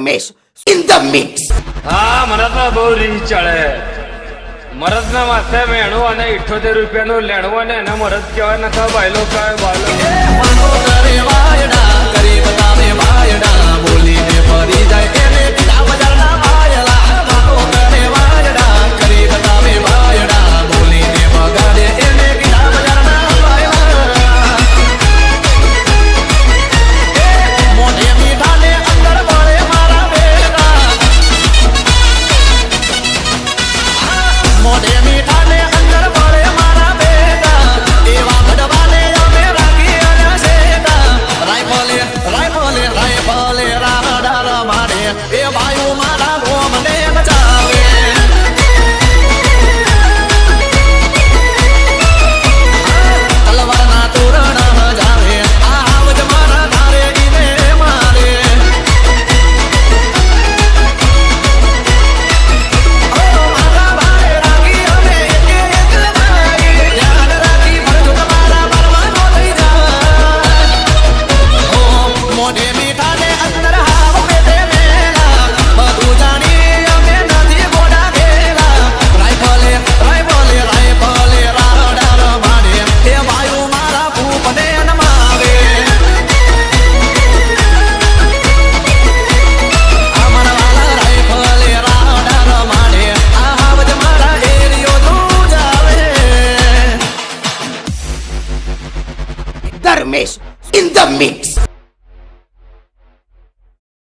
Ramesh in the mix. હા મને તો બહુ રીહ ચડે. મરદના માથે મેણું અને 78 રૂપિયાનું લેણું અને એને મરદ કહેવાય નખા બાયલો કહેવાય બાયલો. બોલીને ફરી જાય